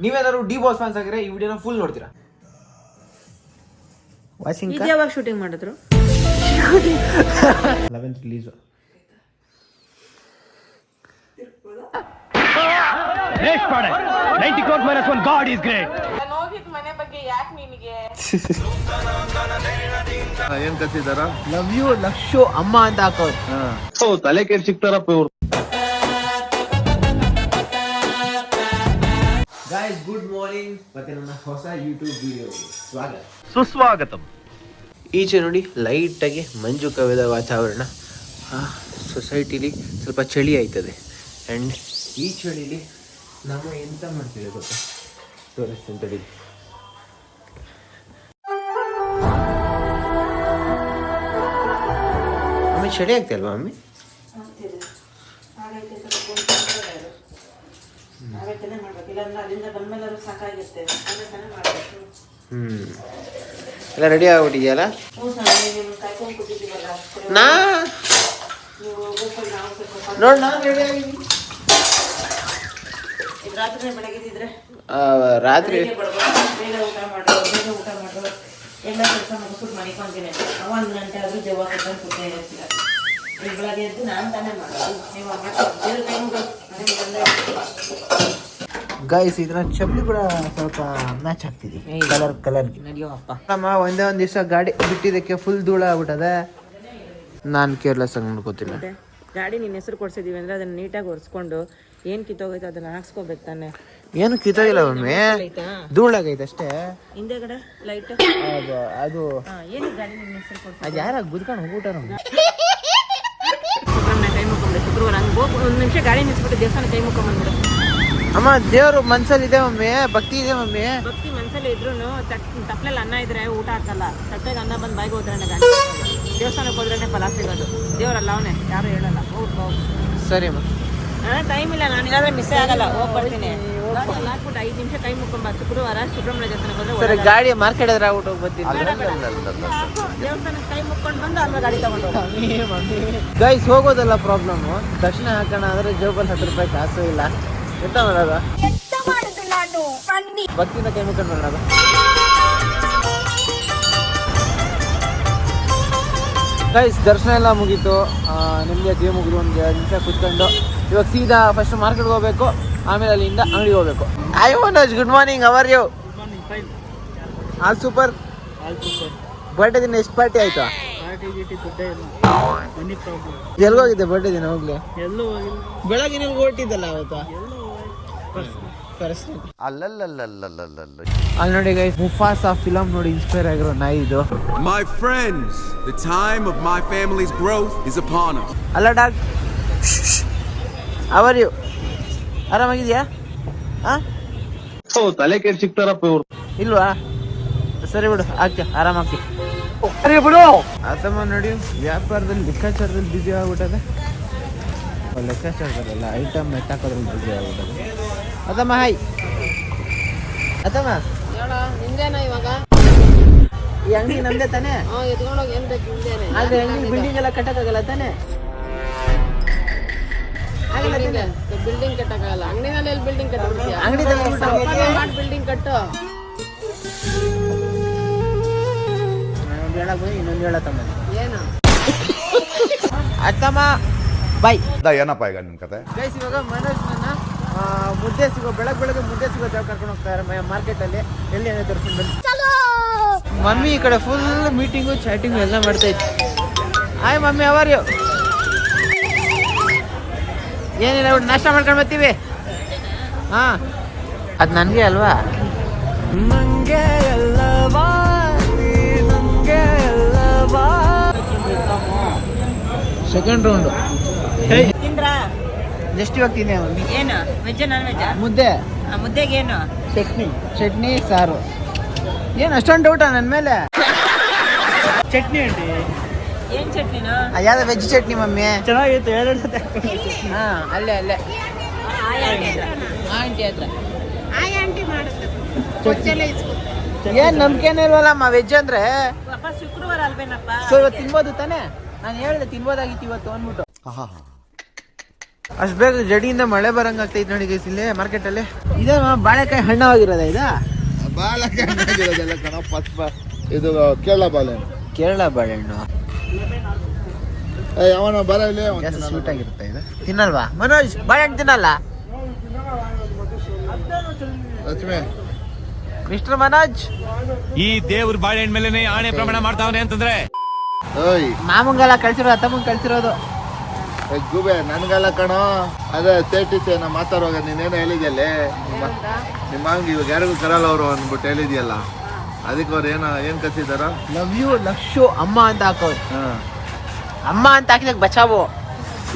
ನೀವೇನಾದ್ರು D boss fans ಆಗಿದ್ರೆ ಈ ವಿಡಿಯೋನ ಫುಲ್ ನೋಡ್ತೀರಾ. ಯಾವಾಗ ಶೂಟಿಂಗ್ ಮಾಡಿದ್ರು? 11th release. Next product 90 crores minus 1 God is great. ನೋಡಿದ ಮನೆ ಬಗ್ಗೆ ಯಾಕೆ ನಿಮಗೆ ಏನ್ ಕತ್ತಿದಾರ? ಲವ್ ಯು ಲಕ್ಷು ಅಮ್ಮ ಅಂತ ಹಾಕೋರು. ತಲೆ ಕೆಡ್ ಸಿಗ್ತಾರಪ್ಪ ಇವ್ರು. ಗೈಸ್ ಗುಡ್ ಮಾರ್ನಿಂಗ್, ಮತ್ತೆ ನನ್ನ ಹೊಸ ಯೂಟ್ಯೂಬ್ ವಿಡಿಯೋಗೆ ಸ್ವಾಗತ ಸುಸ್ವಾಗತಂ. ಈಚೆ ನೋಡಿ ಲೈಟಾಗಿ ಮಂಜು ಕವಿದ ವಾತಾವರಣ. ಸೊಸೈಟಿಲಿ ಸ್ವಲ್ಪ ಚಳಿ ಆಯ್ತದೆ. ಆ್ಯಂಡ್ ಈ ಚಳಿಲಿ ನಾವು ಎಂತ ಮಾಡ್ತೀವಿ ಗೊತ್ತಾ, ತೋರಿಸ್ತೀನಿ ತಡಿ. ಮಮ್ಮಿ ಚಳಿ ಆಗ್ತಾ ಅಲ್ವಾ ಮಮ್ಮಿ? ಎಲ್ಲ ರೆಡಿ ಆಗ್ಬಿಟ್ಟಿದೆಯಲ್ಲ? ನೋಡ್ ನಾನು ರೆಡಿ ಆಗಿದ್ದೀನಿ. ರಾತ್ರಿ ಎಲ್ಲ ಕೆಲಸ ಮುಗಿಸ್ಬಿಟ್ಟು ಮನಿಕೊಂತೀನಿ. 1 ಗಂಟೆ ಆದ್ರೂ ಜವ ಕಟ್ಕೊಂಡು ಕೂತೇ ಇರ್ತೀರ. ಬೆಳಗ್ಗೆ ಎದ್ದು ನಾನು ತಾನೇ ಮಾಡೋದು. ಗೈಸ್ ಇದನ್ನ ಚಪ್ಪಲಿ ಕೂಡ ಸ್ವಲ್ಪ ಮ್ಯಾಚ್ ಆಗ್ತಿದೆ ಕಲರ್ಗೆ. ನಮ್ಮ ಒಂದೇ ಒಂದು ದಿವಸ ಗಾಡಿ ಬಿಟ್ಟಿದ್ದಕ್ಕೆ ಫುಲ್ ಧೂಳ ಆಗ್ಬಿಟ್ಟದೆ. ನಾನು ಕೇರ್ಲೆಸ್ ಆಗಿ ನೋಡ್ಕೋತೀನಿ. ಗಾಡಿ ನಿನ್ನ ಹೆಸರು ಕೊಡ್ಸಿದೀವಿ ಅಂದ್ರೆ ಅದನ್ನ ನೀಟಾಗಿ ಒರೆಸ್ಕೊಂಡು ಏನ್ ಕಿತ್ತೋಗೈತೆ ಅದನ್ನ ಹಾಕ್ಸ್ಕೋಬೇಕು ತಾನೆ. ಏನು ಕಿತ್ತೋಗಿಲ್ಲ ಒಮ್ಮೆ, ಧೂಳಾಗೈತೆ ಅಷ್ಟೇ. ಹಿಂದೆಗಡೆ ಲೈಟ್ ಅದು ಏನು ಗಾಡಿ ನಿನ್ನ ಹೆಸರು ಕೊಡ್ಸಿ ಅದು ಯಾರ ಗುದ್ಕೊಂಡು ಹೋಗ್ಬಿಟ್ಟ ನಮ್ಗೆ. ಶುಕ್ರವಾರ ಕೈ ಮುಕ್ಕೊಂಡೆ. ಶುಕ್ರವಾರ ಹಂಗೆ ಹೋಗಿ 1 ನಿಮಿಷ ಗಾಡಿ ನಿಲ್ಸ್ಬಿಟ್ಟು ದೇವಸ್ಥಾನ ಕೈ ಮುಕ್ಕೊಂಡ್ಬಂದ್ಬಿಡು. ಅಮ್ಮ ದೇವ್ರು ಮನ್ಸಲ್ಲಿ ಇದೆ ಮಮ್ಮಿ, ಭಕ್ತಿ ಇದೆ ಮಮ್ಮಿ. ಭಕ್ತಿ ಮನ್ಸಲ್ಲಿ ಇದ್ರು ತಪ್ಪಲೆಲ್ಲ ಅನ್ನ ಇದ್ರೆ ಊಟ ಹಾಕಲ್ಲ. ತಟ್ಟೆಗೆ ಅನ್ನ ಬಂದು ಬಾಯಿಗೆ ಹೋದ್ರೆ ಗಾಡಿ ದೇವಸ್ಥಾನಕ್ಕೆ ಹೋದ್ರೇನೆ ಫಲ ಸಿಗೋದು. ದೇವರಲ್ಲ ಅವನೇ, ಯಾರು ಹೇಳಲ್ಲ. ಹೋಗ್ಬೋ ಸರಿ ಅಮ್ಮ, ಟೈಮ್ ಇಲ್ಲ. ನಾನು ಏನಾದ್ರೆ ಮಿಸ್ ಆಗಲ್ಲ, ಹೋಗ್ಬರ್ತೀನಿ. ಹಾಕ್ಬಿಟ್ಟು 5 ನಿಮಿಷ ಕೈ ಮುಕ್ಕೊಂಬ. ಶುಕ್ರವಾರ ಸುಬ್ರಹ್ಮಣ್ಯ ದೇವಸ್ಥಾನಕ್ಕೆ ಸರಿ. ಹೋದ್ರೆ ಗಾಡಿ ಮಾರ್ಕೆಟ್ ಹತ್ರ ಆಗ್ಬಿಟ್ಟು ಬರ್ತೀನಿ. ದೇವಸ್ಥಾನಕ್ಕೆ ಕೈ ಮುಕ್ಕೊಂಡು ಬಂದು ಆಮೇಲೆ ಗಾಡಿ ತಗೊಂಡು ಗೈಸ್ ಹೋಗೋದಲ್ಲ ಪ್ರಾಬ್ಲಮ್. ದರ್ಶನ ಹಾಕೋಣ ಅಂದ್ರೆ ಜೇಬಲ್ಲಿ 10 ರೂಪಾಯಿ ಕಾಸು ಇಲ್ಲ. ಎಂತ ಮಾಡೋದು? ಭಕ್ತಿನ ಕೈ ಮುಕ್ಕೊಂಡು ಮಾಡೋದು. ಗೈಸ್ ದರ್ಶನ ಎಲ್ಲ ಮುಗೀತು, ನಿಮಗೆ ದೇವ್ ಮುಗಿದು ಒಂದು 2 ನಿಮಿಷ ಕುತ್ಕೊಂಡು ಇವಾಗ ಸೀದಾ ಫಸ್ಟ್ ಮಾರ್ಕೆಟ್ಗೆ ಹೋಗ್ಬೇಕು, ಆಮೇಲೆ ಅಲ್ಲಿಂದ ಅಂಗಡಿಗೆ ಹೋಗ್ಬೇಕು. Hi Manoj, good morning. How are you? All super. Birthday ದಿನ ಎಷ್ಟು ಪಾರ್ಟಿ ಆಯ್ತು? ಎಲ್ಗೋಗಿದ್ದೆ ಬರ್ಡೇ ದಿನ? ಹೋಗ್ಲಿ ಬೆಳಗ್ಗೆ ನೀವು ಹೊರಟಿದ್ದಲ್ಲ ಅವತ್ತು. ಅಲ್ಲಿ ನೋಡಿ ಗೈಸ್, ಮುಫಾಸಾ ಫಿಲಂ ನೋಡಿ ಇನ್ಸ್ಪೈರ್ ಆಗಿರೋ ನಾಯಿ ಇದು. My friends, the time of my family's growth is upon us. ಅಲ್ಲ ಡಾಗ್, ಅವರ್ ಯು? ಆರಾಮಾಗಿದ್ಯಾ? ತಲೆ ಕೆಡ್ ಸಿಗ್ತಾರಪ್ಪ ಇವ್ರು. ಇಲ್ವಾ? ಸರಿ ಬಿಡು, ಆಗ್ತೀಯ ಆರಾಮಾಗ್ತಿ. ಆತಮ್ಮ ನೋಡಿ ವ್ಯಾಪಾರದಲ್ಲಿ ಲೆಕ್ಕಾಚಾರದಲ್ಲಿ ಬಿಸಿ ಆಗ್ಬಿಟ್ಟದೆ. ಲೆಕ್ಕಾಚಾರದಲ್ಲ, ಐಟಮ್ ಎತ್ತಾಕೋದ್ರಲ್ಲಿ ಬಿಸಿ ಆಗ್ಬಿಟ್ಟದೆ. ಅದಮ್ಮ ಹಾಯ್. ಅದಮ್ಮ ನಿಂದೇನ ಇವಾಗ? ಈ ಅಂಗಡಿ ನಮ್ದೇ ತಾನೆ? ಎತ್ಕೊಂಡೋಗಿ ಏನ್ ಬೇಕು ನಿಂದೇನೆ. ಆದ್ರೆ ಅಂಗಡಿ ಬಿಲ್ಡಿಂಗ್ ಎಲ್ಲ ಕಟ್ಟಕ್ಕಾಗಲ್ಲ ತಾನೆ? ಬಿಲ್ಡಿಂಗ್ ಕಟ್ಟಕ್ಕಾಗಲ್ಲ. ಅಂಗಡಿನಲ್ಲಿ ಎಲ್ಲಿ ಬಿಲ್ಡಿಂಗ್ ಕಟ್ಬಿಡ್ತೀಯ? ಅಂಗಡಿ ಮಾಡಿ ಬಿಲ್ಡಿಂಗ್ ಕಟ್ಟು. ಇನ್ನೊಂದು ಹೇಳತ್ತಮ್ಮ. ಏನು ಅತ್ತಮ್ಮ ಬಾಯ್. ಏನಪ್ಪ ಈಗ ನಿಮ್ ಕತೆ? ಗೈಸ್ ಇವಾಗ ಮನೋಜ್ ನನ್ನ ಮುದ್ದೆ ಸಿಗೋ ಬೆಳಗ್ಗೆ ಮುದ್ದೆ ಸಿಗೋ ಜಾಗ ಕರ್ಕೊಂಡು ಹೋಗ್ತಾರೆ ಮಾರ್ಕೆಟ್ ಅಲ್ಲಿ. ಎಲ್ಲಿ ಏನೇ ತೋರಿಸ್ಕೊಂಡು ಬನ್ನಿ. ಮಮ್ಮಿ ಈ ಕಡೆ ಫುಲ್ ಮೀಟಿಂಗು ಚಾಟಿಂಗು ಎಲ್ಲ ಮಾಡ್ತಾ ಇತ್ತು. Hi mummy, how are you? ಏನಿಲ್ಲ, ನಾಷ್ಟ ಮಾಡ್ಕೊಂಡು ಬರ್ತೀವಿ. ಹಾ, ಅದು ನನಗೆ ಅಲ್ವಾ? ನಂಗೆ ಅಲ್ಲವಾ, ನಂಗೆ ಅಲ್ಲವಾ. ಸೆಕೆಂಡ್ ರೌಂಡು ತಿಂದ್ರಾ? ಎಷ್ಟು ಇವಾಗ ತಿಂದೆ ಮಮ್ಮಿ? ಏನು ವೆಜ್ ನಾನ್ ವೆಜ್? ಮುದ್ದೆ. ಮುದ್ದೆಗೆ ಏನು? ಚಟ್ನಿ ಸಾರು. ಏನು ಅಷ್ಟೊಂದು ಡೌಟಾ ನನ್ನ ಮೇಲೆ? ಚಟ್ನಿ ಅಂಟಿ. ಏನ್ ಚಟ್ನಿನಾ? ಯಾವ್ದು ವೆಜ್ ಚಟ್ನಿ ಮಮ್ಮಿ? ಚೆನ್ನಾಗಿತ್ತು, 2 ಸತಿ. ಹಾ, ಅಲ್ಲೇ ಆಂಟಿ ಹತ್ರ ಏನ್ ನಂಬಿಕೆನೇ ಇಲ್ವಲ್ಲಮ್ಮ ವೆಜ್ ಅಂದ್ರೆ. ಶುಕ್ರವಾರ ಅಲ್ವೇನಪ್ಪ? ಸೊ ಇವತ್ತು ತಿನ್ಬೋದು ತಾನೆ? ನಾನು ಹೇಳಿದೆ ತಿನ್ಬೋದಾಗಿತ್ತು ಇವತ್ತು ಅಂದ್ಬಿಟ್ಟು. ಅಷ್ಟು ಬೇಗ ಜಡಿಯಿಂದ ಮಳೆ ಬರಂಗ್ ಆಗ್ತೈತೆ ನೋಡಿ ಗೈಸ್ ಇಲ್ಲಿ ಮಾರ್ಕೆಟ್ ಅಲ್ಲಿ. ಇದೇ ಬಾಳೆಕಾಯಿ ಹಣ್ಣಾಗಿರೋದ ಇದ? ಬಾಳೆಕಾಯಿ ಕಣ ಪಚ್ಚ ಇದು ಕೇರಳ ಬಾಳೆಹಣ್ಣು. ಕೇರಳ ಬಾಳೆಹಣ್ಣು ಅವನ ಬರ ಇಲ್ಲಿ ಸ್ವೀಟ್ ಆಗಿರುತ್ತೆ ಇದು. ತಿನ್ನಲ್ವಾ ಮನೋಜ್? ಬಾಳೆಹಣ್ಣು ತಿನ್ನಲ್ಲ ಲಕ್ಷ್ಮಿ? ಮಿಸ್ಟರ್ ಮನೋಜ್ ಈ ದೇವ್ರ ಬಾಳೆಹಣ್ಣು ಮೇಲೆ ಆಣೆ ಪ್ರಮಾಣ ಮಾಡ್ತಾವನೆ ಅಂತಂದ್ರೆ ಓಯ್ ಮಾಮಂಗೆಲ್ಲ ಕಳ್ಸಿರೋದು, ಅತ್ತಮ್ಮಂಗೆ ಕಳ್ಸಿರೋದು. ಗುಬೆ ನನ್ಗೆಲ್ಲ ಕಣೋ. ಅದೇ ತೇಟಿಸೆ ನಾ ಮಾತಾಡುವಾಗ ನೀನೇನೋ ಹೇಳಿದ್ಯಲ್ಲೇ ನಿಮ್ಮ ಹಂಗೆ ಇವಾಗ ಯಾರಿಗೂ ಕರಲ್ಲ ಅವರು ಅಂದ್ಬಿಟ್ಟು ಹೇಳಿದ್ಯಲ್ಲ, ಅದಕ್ಕೆ ಅವ್ರು ಏನ್ ಕಸಿದಾರ? ಲವ್ ಯು ಲಕ್ಷು ಅಮ್ಮ ಅಂತ ಹಾಕೋರು. ಅಮ್ಮ ಅಂತ ಹಾಕಿದಾಗ ಬಚಾವು,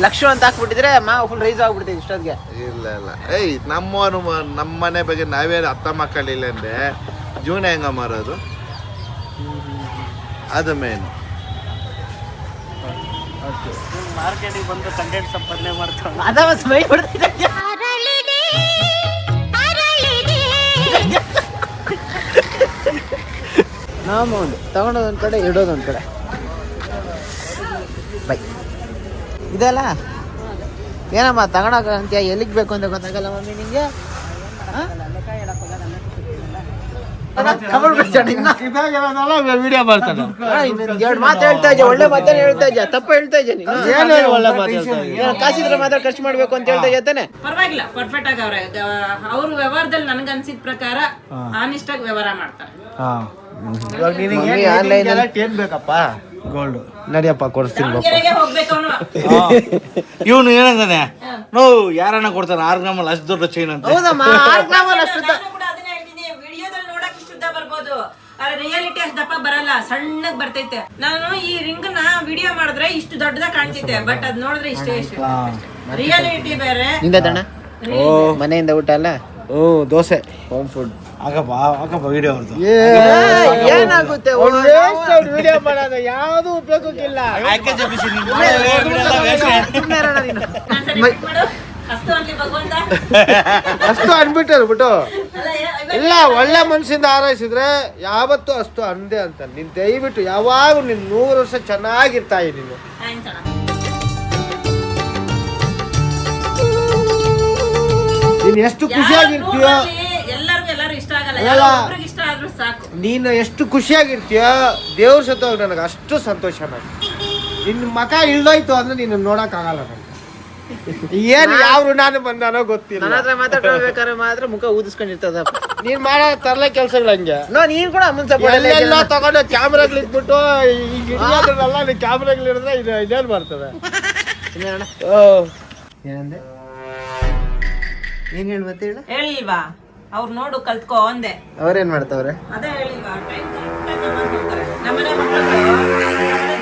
ಲಕ್ಷು ಅಂತ ಹಾಕ್ಬಿಟ್ಟಿದ್ರೆ ಫುಲ್ ರೈಸ್ ಆಗ್ಬಿಡ್ತೈತೆ ಇಷ್ಟೊತ್ತಿಗೆ. ಇಲ್ಲ ಏಯ್ ನಮ್ಮವನು ನಮ್ಮ ಮನೆ ಬಗ್ಗೆ ನಾವೇ ಅರ್ಥ ಮಾಡ್ಕೊಳ್ಳಿಲ್ಲ ಅಂದ್ರೆ ಜೀವನ ಹೆಂಗ ಮಾರೋದು? ಅದು ಮೇನ್. ಮಾರ್ಕೆಟಿಗೆ ಬಂದು ಕಂಟೆಂಟ್ ಸಂಪಾದನೆ ಮಾಡ್ತಾರೆ. ಅದ ಸ್ಮೈ ಬಿಡ್ತೈತೆ. ನಾವು ಒಂದು ತಗೊಂಡೋದೊಂದು ಕಡೆ ಇಡೋದೊಂದು ಕಡೆ. ಬೈ ಇದೆಲ್ಲ ಏನಮ್ಮ ತಗೊಳಕ ಅಂತೀಯ? ಎಲ್ಲಿಗೆ ಬೇಕು ಅಂತ ಗೊತ್ತಾಗಲ್ಲ ಮಮ್ಮಿ ನಿಂಗೆ? ವಿಡಿಯೋ ಮಾಡ್ತಾನೆ. ಎರಡು ಮಾತು ಹೇಳ್ತಾ ಇದ್ದೆ, ಒಳ್ಳೆ ಮಾತನ್ನ ಹೇಳ್ತಾ ಇದ್ದೆ, ತಪ್ಪ ಹೇಳ್ತಾ ಇದ್ದೆ ನೀನು. ಒಳ್ಳೆ ಮಾತು ಹೇಳ್ತಾ ಇದ್ದೆ. ಕಾಸಿದ್ರೆ ಮಾತ್ರ ಖರ್ಚು ಮಾಡ್ಬೇಕು ಅಂತ ಹೇಳ್ತಾ ಇದ್ದಾನೆ. ಪರವಾಗಿಲ್ಲ, ಪರ್ಫೆಕ್ಟ್ ಆಗಿ ಅವ್ರೆ. ಅವ್ರ ವ್ಯವಹಾರದಲ್ಲಿ ನನ್ಗ ಅನ್ಸಿದ ಪ್ರಕಾರ ಆನೆಸ್ಟ್ ಆಗಿ ವ್ಯವಹಾರ ಮಾಡ್ತಾರೆ. ಏನ್ ಬೇಕಪ್ಪ? ಗೋಲ್ಡ್ ನಡಿಯಪ್ಪ ಕೊಡ್ತೀನಿ. ದಾವಣಗೆರೆಗೆ ಹೋಗ್ಬೇಕು ಅವನು. ಇವನು ಏನಂತಾನೆ, ನಾವು ಯಾರನ್ನ ಕೊಡ್ತಾನೆ 6 ಗ್ರಾಮಲ್ಲಿ ಅಷ್ಟು ದೊಡ್ಡ ಚೈನ್ ಅಂತ. ಹೌದಮ್ಮ, ನಾನು ಕೂಡ ಅದನ್ನ ಹೇಳ್ತೀನಿ, ವಿಡಿಯೋದಲ್ಲಿ ನೋಡಕ್ ಇಷ್ಟುದ್ದ ಬರ್ಬೋದು, ರಿಯಾಲಿಟಿ ಅಷ್ಟು ದಪ್ಪ ಬರಲ್ಲ, ಸಣ್ಣಗ್ ಬರ್ತೈತೆ. ನಾನು ಈ ರಿಂಗ್ ನ ವಿಡಿಯೋ ಮಾಡಿದ್ರೆ ಇಷ್ಟು ದೊಡ್ಡದಾಗ ಕಾಣ್ತೈತೆ, ಬಟ್ ಅದ್ ನೋಡಿದ್ರೆ ಇಷ್ಟೇ. ರಿಯಾಲಿಟಿ ಬೇರೆ. ನಿಂದಣ್ಣ ಮನೆಯಿಂದ ಊಟ ಅಲ್ಲ? Dosa home food. ಹಾಕಪ್ಪ ವಿಡಿಯೋ ಅವ್ರದ್ದು. ಏನಾಗುತ್ತೆ ವಿಡಿಯೋ ಮಾಡೋದು ಯಾವ್ದು ಉಪಯೋಗಕ್ಕಿಲ್ಲ. ಅಷ್ಟು ಅಲ್ಲಿ ಭಗವಂತ ಅಷ್ಟು ಅನ್ಬಿಟ್ಟರು ಬಿಟ್ಟು ಅಲ್ಲ, ಇಲ್ಲ, ಒಳ್ಳೆ ಮನ್ಸಿಂದ ಹಾರೈಸಿದ್ರೆ ಯಾವತ್ತೂ ಅಷ್ಟು ಅಂದೆ ಅಂತ. ನೀನ್ ದಯವಿಟ್ಟು ಯಾವಾಗ ನೀನ್ 100 ವರ್ಷ ಚೆನ್ನಾಗಿರ್ತಾ ನೀನು. ಥ್ಯಾಂಕ್ಸ್ ಅಣ್ಣ. ನೀನ್ ಎಷ್ಟು ಖುಷಿಯಾಗಿರ್ತೀಯೋ, ಎಲ್ಲರಿಗೂ ಎಲ್ಲರೂ ಇಷ್ಟ ಆಗಲ್ಲ, ಅಲ್ಲ. ಒಬ್ರಿಗೆ ಇಷ್ಟ ಆದ್ರೂ ಸಾಕು. ನೀನು ಎಷ್ಟು ಖುಷಿಯಾಗಿರ್ತೀಯೋ ದೇವ್ರ ಸತ್ತೋಗಿ ನನಗೆ ಅಷ್ಟು ಸಂತೋಷ. ನಿನ್ನ ಮಕ ಇಳ್ದೋಯ್ತು ಅಂದ್ರೆ ನೀನು ನೋಡಕ್ ಆಗಲ್ಲ ನನಗೆ. ಏನು ಯಾವ ಋಣಾನು ಬಂದಾನೋ ಗೊತ್ತಿಲ್ಲ. ನನ್ನ ಹತ್ರ ಮಾತಾಡ್ಬೇಕಾದ್ರೆ ಮಾತ್ರ ಮುಖ ಊದಿಸ್ಕೊಂಡಿರ್ತದ. ನೀನ್ ಮಾಡೋ ತರಲೆ ಕೆಲ್ಸಗಳು ಹಂಗೆ. ನೀನ್ ಕೂಡ ಅಮ್ಮನ್ ಎಲ್ಲ ತಗೊಂಡು ಕ್ಯಾಮ್ರಾಗಳು ಇಟ್ಬಿಟ್ಟು ಈಗ ಹಿಡಿಯೋದ್ರಲ್ಲ, ನೀನ್ ಕ್ಯಾಮ್ರಾಗಳು ಹಿಡಿದ್ರೆ ಇದೇನು ಬರ್ತದೆ? ಏನಂದೆ? ಏನ್ ಹೇಳಿ ಮತ್ತೆ ಹೇಳ. ಹೇಳಿಲ್ವಾ ಅವ್ರು ನೋಡು ಕಲ್ತ್ಕೋ ಅಂದೆ. ಅವ್ರೇನ್ ಮಾಡ್ತಾವ್ರೆ? ಅದೇ ಹೇಳಿಲ್ವಾ, ಟೈಮ್ ಮಾಡ್ತಾರೆ. ನಮ್ಮನೆ ಮಕ್ಕಳು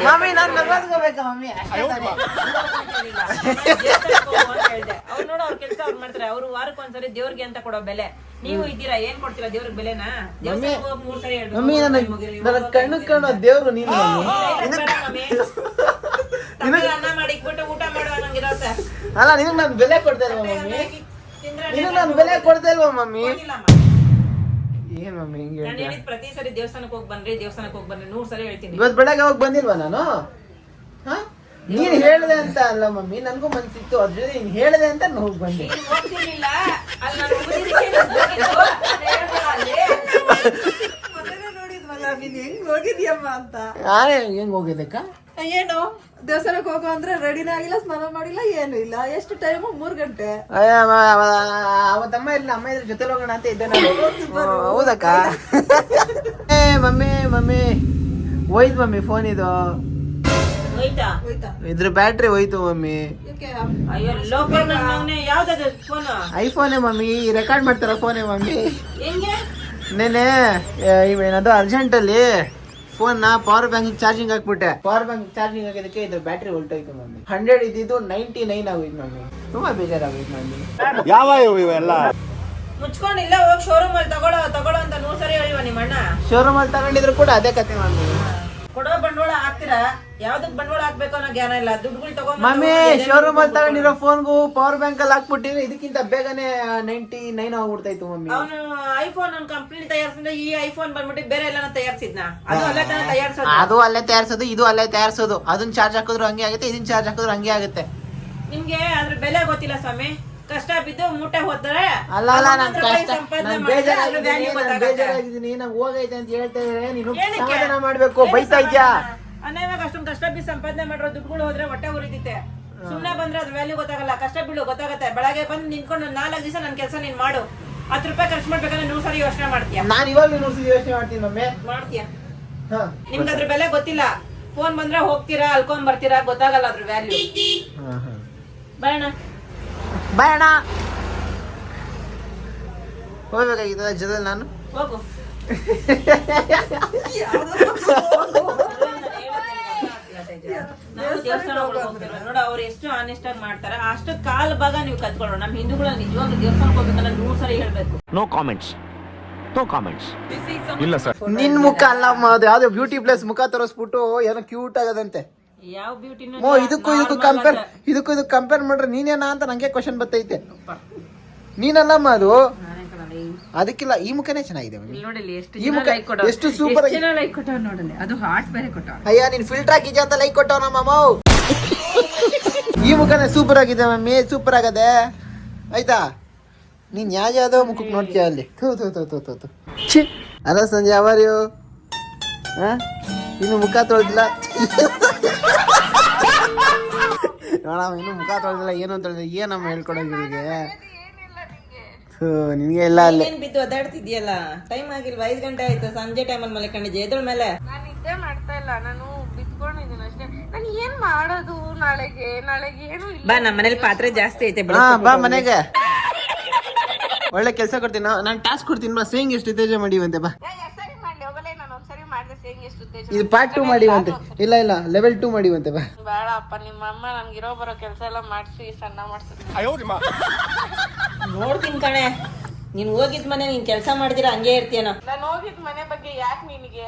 ಮಮ್ಮಿ ನಾನ್ ನಗೋದ್ಕೋಬೇಕಾ ಮಮ್ಮಿ? ಅವ್ರು ನೋಡು ಅವ್ರ ಕೆಲಸ ಅವ್ರು ಮಾಡ್ತಾರೆ. ಅವ್ರು ವಾರಕ್ಕೊಂದ್ಸರಿ ದೇವ್ರಿಗೆ ಅಂತ ಕೊಡೋ ಬೆಲೆ. ನೀವು ಇದ್ದೀರಾ, ಏನ್ ಕೊಡ್ತೀರಾ ದೇವ್ರಿಗೆ ಬೆಲೆನಾ? ದೇವಸ್ಥಾನಕ್ಕೆ 3 ಸರಿ ಮಮ್ಮಿ ನನ್ನ ಕಣ್ಣು ಕಾಣೋ ದೇವ್ರು ನೀನು ಮಮ್ಮಿ. ಅನ್ನ ಮಾಡಿ ಇಟ್ಬಿಟ್ಟು ಊಟ ಮಾಡುವ ನಂಗಿರತ್ತೆ. ಅಲ್ಲ ನಿನಗ್ ನಾನು ಬೆಲೆ ಕೊಡ್ತಾ ಇಲ್ವಾ ಮಮ್ಮಿ? ನಿನಗ್ ನಾನು ಬೆಲೆ ಕೊಡ್ತಾ ಇಲ್ವಾ ಮಮ್ಮಿ? ಏನ್ ಮಮ್ಮಿ ಹಿಂಗೆ ನಾನು ಹೇಳಿದ್ ಪ್ರತಿ ಸರಿ ದೇವಸ್ಥಾನಕ್ಕೆ ಹೋಗಿ ಬನ್ರಿ 100 ಸರಿ ಹೇಳ್ತೀನಿ. ಇವತ್ತು ಬೆಳಗ್ಗೆ ಹೋಗಿ ಬಂದಿಲ್ವಾ ನಾನು? ನೀನ್ ಹೇಳ್ದೆ ಅಂತ ಅಲ್ಲ ಮಮ್ಮಿ, ನನ್ಗೂ ಮನ್ಸಿತ್ತು, ಅದ್ರ ಜೊತೆ ನೀನ್ ಹೇಳ್ದೆ ಅಂತ ನಾನು ಹೋಗಿ ಬಂದೆ. ಹೋಗ್ತಿರ್ಲಿಲ್ಲ, ಅಲ್ಲಿ ನಾನು ಹೋಗಿದ್ದಕ್ಕೆ ನಾನು ಹೋಗಿದ್ದು. ಅದ್ ಹೇಳ್ದೆ ಅಲ್ಲಿ. ಹೆಂಗ್ ಹೋಗಿದ್ಯಮ್ಮ ಅಂತ. ಯಾರೇ ಹೆಂಗ್ ಹೋಗಿದ್ದಕ್ಕ? ಏನು ದೇವಸ್ಥಾನಕ್ಕೆ ಹೋಗೋ ಅಂದ್ರೆ ರೆಡಿನೇ ಆಗಿಲ್ಲ, ಸ್ನಾನ ಮಾಡಿಲ್ಲ, ಏನು ಇಲ್ಲ. ಎಷ್ಟು ಟೈಮು? 3 ಗಂಟೆ. ಅವತ್ತಮ್ಮ ಇಲ್ಲ, ಅಮ್ಮ ಇದ್ರ ಜೊತೆ ಹೋಗೋಣ ಅಂತ ಇದ್ದೆ ನಾನು. ಹೌದಕ್ಕ? ಮಮ್ಮಿ ಹೋಯ್ತು ಮಮ್ಮಿ, ಫೋನ್ ಇದು ಹೋಯ್ತಾ? ಇದ್ರ ಬ್ಯಾಟ್ರಿ ಹೋಯ್ತು ಮಮ್ಮಿ. ಅಯ್ಯೋ ಲೋಕಲ್ ನಮ್ಮನೆ ಯಾವ್ದದು ಫೋನ್? ಐಫೋನೇ ಮಮ್ಮಿ, ರೆಕಾರ್ಡ್ ಮಾಡ್ತಾರ ಫೋನೇ ಮಮ್ಮಿ. ಹೆಂಗೆ? ನೆನೆ ಏನದು ಅರ್ಜೆಂಟ್ ಅಲ್ಲಿ ಫೋನ್ ನ ಪವರ್ ಬ್ಯಾಂಕ್ ಚಾರ್ಜಿಂಗ್ ಹಾಕ್ಬಿಟ್ಟೆ. ಪವರ್ ಬ್ಯಾಂಕ್ ಚಾರ್ಜಿಂಗ್ ಹಾಕಿದಕ್ಕೆ ಇದ್ರ ಬ್ಯಾಟ್ರಿ ಹೊಲ್ಟೋಯ್ತು ಮಮ್ಮಿ. 100 ಇದ್ದಿದ್ದು 99 ಆಗೋಯ್ತು ಮಮ್ಮಿ. ತುಂಬಾ ಬೇಜಾರಾಗೋಯ್ತು ಮಮ್ಮಿ. ಯಾವ ಇವೆಲ್ಲ ಮುಚ್ಕೊಂಡಿಲ್ಲ, ಹೋಗಿ ಶೋರೂಮ್ ಅಲ್ಲಿ ತಗೊಳ್ಳೋ ಅಂತ 100 ಸರಿ ಹೇಳಿವ ನಿಮ್ಮ ಅಣ್ಣ. ಶೋರೂಮ್ ಅಲ್ಲಿ ತಗೊಂಡಿದ್ರು ಕೂಡ ಅದೇ ಕತೆ ಮಮ್ಮಿ. ಕೊಡೋ ಬಂಡವಾಳ ಹಾಕ್ತೀರಾ, ಯಾವ್ದಕ್ ಬಂಡವಾಳ ಹಾಕ್ಬೇಕು ಅನ್ನೋ ಜ್ಞಾನ ಇಲ್ಲ. ದುಡ್ಡುಗಳು ತಗೊಂಡ್ ಮಮ್ಮಿ ಶೋರೂಮ್ ಅಲ್ಲಿ ತಗೊಂಡಿರೋ ಫೋನ್ಗೂ ಪವರ್ ಬ್ಯಾಂಕ್ ಅಲ್ಲಿ ಹಾಕ್ಬಿಟ್ಟಿದ್ರೆ ಇದಕ್ಕಿಂತ ಬೇಗನೆ 99 ಆಗ್ಬಿಡ್ತಾಯ್ತು ಮಮ್ಮಿ. ಅವನು ಐಫೋನ್ ಒಂದು ಕಂಪ್ನಿ ತಯಾರಿಸಿದ್ರೆ ಈ ಐಫೋನ್ ಬಂದ್ಬಿಟ್ಟು ಬೇರೆ ಎಲ್ಲ ತಯಾರಿಸಿದ್ನ? ಅದು ಅಲ್ಲೇ ತಯಾರಿಸೋದು. ಅದು ಅಲ್ಲೇ ತಯಾರಿಸೋದು, ಇದು ಅಲ್ಲೇ ತಯಾರಿಸೋದು. ಅದನ್ನ ಚಾರ್ಜ್ ಹಾಕಿದ್ರು ಹಂಗೆ ಆಗುತ್ತೆ, ಇದನ್ನ ಚಾರ್ಜ್ ಹಾಕಿದ್ರು ಹಂಗೆ ಆಗುತ್ತೆ. ನಿಮ್ಗೆ ಅದ್ರ ಬೆಲೆ ಗೊತ್ತಿಲ್ಲ ಸ್ವಾಮಿ. ಕಷ್ಟ ಬಿದ್ದು ಮೂಟೆ ಹೋದ್ರೆ ಅಲ್ಲ ನನ್ ಕಷ್ಟ ಸಂಪಾದನೆ ನಾನು ಮಾಡಿದ್ರೆ ಅದ್ರ value ಗೊತ್ತಾಗುತ್ತೆ. ಬೇಜಾರಾಗಿದ್ದೀನಿ ನಂಗೆ ಹೋಗೈತೆ ಅಂತ ಹೇಳ್ತಾ ಇದ್ರೆ ನೀನು ಏನಕ್ಕೆ? ಸಮಾಧಾನ ಮಾಡ್ಬೇಕು. ಬೈತಾ ಇದ್ಯಾ? ಅನ್ಯಾಯವಾಗ ಅಷ್ಟೊಂದು ಕಷ್ಟ ಬಿದ್ದು ಸಂಪಾದನೆ ಮಾಡಿರೋ ದುಡ್ಡುಗಳು ಹೋದ್ರೆ ಹೊಟ್ಟೆ ಉರಿತೈತೆ. ಸುಮ್ನೆ ಬಂದ್ರೆ ಅದ್ರ ವ್ಯಾಲ್ಯೂ ಗೊತ್ತಾಗಲ್ಲ. ಕಷ್ಟ ಬೀಳು ಗೊತ್ತಾಗತ್ತೆ. ಬೆಳಗ್ಗೆ ಬಂದು ನಿಂತ್ಕೊಂಡು 4 ದಿವಸ ನನ್ ಕೆಲಸ ನೀನ್ ಮಾಡು. 10 ರೂಪಾಯಿ ಖರ್ಚು ಮಾಡ್ಬೇಕಂದ್ರೆ 100 ಸರಿ ಯೋಚನೆ ಮಾಡ್ತೀಯ. ನಾನು ಇವಾಗ ಯೋಚನೆ ಮಾಡ್ತೀನಿ ಮಮ್ಮಿ. ಮಾಡ್ತೀಯ. ಹಾ ನಿಮ್ಗೆ ಅದ್ರ ಬೆಲೆ ಗೊತ್ತಿಲ್ಲ. ಫೋನ್ ಬಂದ್ರೆ ಹೋಗ್ತೀರಾ ಅಲ್ಕೊಂಡ್ ಬರ್ತೀರಾ ಗೊತ್ತಾಗಲ್ಲ ಅದ್ರ ವ್ಯಾಲ್ಯೂ. ಬೇಡ ಬಾಯಣ್ಣ ಹೋಗ್ಬೇಕಾಗಿದ್ದ ಜೊತೆ ನಾನು ಹೋಗು. ನಾವು ದೇವಸ್ಥಾನಗಳಿಗೆ ಹೋಗ್ತೀವಿ ನೋಡ, ಅವ್ರು ಎಷ್ಟು ಆನೆಸ್ಟ್ ಆಗಿ ಮಾಡ್ತಾರೆ ಅಷ್ಟು ಕಾಲ್ ಭಾಗ ನೀವು ಕತ್ಕೊಳ್ಳೋ. ನಮ್ಮ ಹಿಂದೂಗಳ ನಿಜವಾಗ್ಲೂ ದೇವಸ್ಥಾನಕ್ಕೆ ಹೋಗ್ಬೇಕಂದ್ರೆ 100 ಸರಿ ಹೇಳ್ಬೇಕು. No comments. No comments. ಇಲ್ಲ ಸರ್. ನಿನ್ ಮುಖ ಅಲ್ಲ ಅದು ಯಾವ್ದೋ ಬ್ಯೂಟಿ ಪ್ಲೇಸ್ ಮುಖ ತೋರಿಸ್ಬಿಟ್ಟು ಏನೋ ಕ್ಯೂಟ್ ಆಗದಂತೆ. ಯಾವ ಬ್ಯೂಟಿನೂ ಇದಕ್ಕೂ ಕಂಪೇರ್ ಮಾಡ್ರೆ ನೀನೇನಾ ಅಂತ ನಂಗೆ ಕ್ವಶನ್ ಬರ್ತೈತೆ. ನೀನಲ್ಲಮ್ಮ ಅದು. ಅದಕ್ಕಿಲ್ಲ ಈ ಮುಖನೇ ಚೆನ್ನಾಗಿದೆ. ನೋಡಲಿ ಈ ಮುಖ ಎಷ್ಟು ಸೂಪರ್ ಆಗಿ ಲೈಕ್ ಕೊಟ್ಟವ್ ನೋಡಲಿ. ಅದು ಹಾರ್ಟ್ ಬೇರೆ ಕೊಟ್ಟವ. ಅಯ್ಯ ನೀನ್ ಫಿಲ್ಟರ್ ಹಾಕಿದ್ಯಾ ಅಂತ ಲೈಕ್ ಕೊಟ್ಟವ್ ನಮ್ಮ ಮಾಮ. ಈ ಮುಖನೇ ಸೂಪರ್ ಆಗಿದೆ ಮಮ್ಮಿ, ಸೂಪರ್ ಆಗದೆ ಆಯ್ತಾ. ನೀನ್ ಯಾವ್ದೋ ಮುಖಕ್ಕೆ ನೋಡ್ತೀಯ ಅಲ್ಲಿ. ಅಲ್ಲ ಸಂಜೆ ಅವರ್ಯು ಇನ್ನು ಮುಖ ತೊಳೆದಿಲ್ಲ ನೋಡಮ್ಮ, ಇನ್ನು ಮುಖ ತೊಳೆದಿಲ್ಲ ಏನು ಅಂತ ಹೇಳಿದ್ರೆ ಏನಮ್ಮ ಹೇಳ್ಕೊಡೋಗಿರಿಗೆ. ನಿನ್ಗೆ ಎಲ್ಲ ಅಲ್ಲಿ ಏನ್ ಬಿದ್ದು ಒದ್ದಾಡ್ತಿದ್ಯಲ್ಲ. ಟೈಮ್ ಆಗಿಲ್ವಾ? 5 ಗಂಟೆ ಆಯ್ತು. ಸಂಜೆ ಟೈಮಲ್ಲಿ ಮಲ್ಕೊಂಡಿದ್ದೆ. ಎದ್ರ ಮೇಲೆ ನಾನು ನಿದ್ದೆ ಮಾಡ್ತಾ ಇಲ್ಲ, ನಾನು ಬಿತ್ಕೊಂಡಿದ್ದೀನಿ ಅಷ್ಟೇ. ನಾನು ಏನ್ ಮಾಡೋದು ನಾಳೆಗೆ ಏನು ಇಲ್ಲ. ಬಾ, ನಮ್ಮ ಮನೇಲಿ ಪಾತ್ರೆ ಜಾಸ್ತಿ ಐತೆ. ಬಾ ಮನೆಗೆ ಒಳ್ಳೆ ಕೆಲಸ ಕೊಡ್ತೀನಿ. ನಾನು ಟಾಸ್ಕ್ ಕೊಡ್ತೀನಿ ಬಾ. ಸೇಂಗ್ ಎಷ್ಟು ತೇಜ ಮಾಡಿವಂತೆ ಬಾ. ಸರಿ ಮಾಡ್ಲಿ ಹೋಗಲ್ಲ. ನಾನು ಒಂದ್ಸರಿ ಮಾಡಿದೆ ಸೇಂಗ್ ಎಷ್ಟು ಉತ್ತೇಜ. ಇದು ಪಾರ್ಟ್ 2 ಮಾಡಿವಂತೆ. ಇಲ್ಲ ಲೆವೆಲ್ 2 ಮಾಡಿವಂತೆ ಬಾ. ಬೇಡಪ್ಪ, ನಿಮ್ಮ ಅಮ್ಮ ನನ್ಗೆ ಇರೋ ಬರೋ ಕೆಲಸ ಎಲ್ಲ ಮಾಡಿಸಿ ಸಣ್ಣ ಮಾಡ್ಸಿದ್ರು. ನೋಡ್ತೀನಿ ಕಣೆ, ನೀನ್ ಹೋಗಿದ್ ಮನೆ ನೀನ್ ಕೆಲಸ ಮಾಡಿದಿರ ಹಂಗೆ ಇರ್ತೀಯನೋ. ನಾನು ಹೋಗಿದ್ ಮನೆ ಬಗ್ಗೆ ಯಾಕೆ ನಿನಗೆ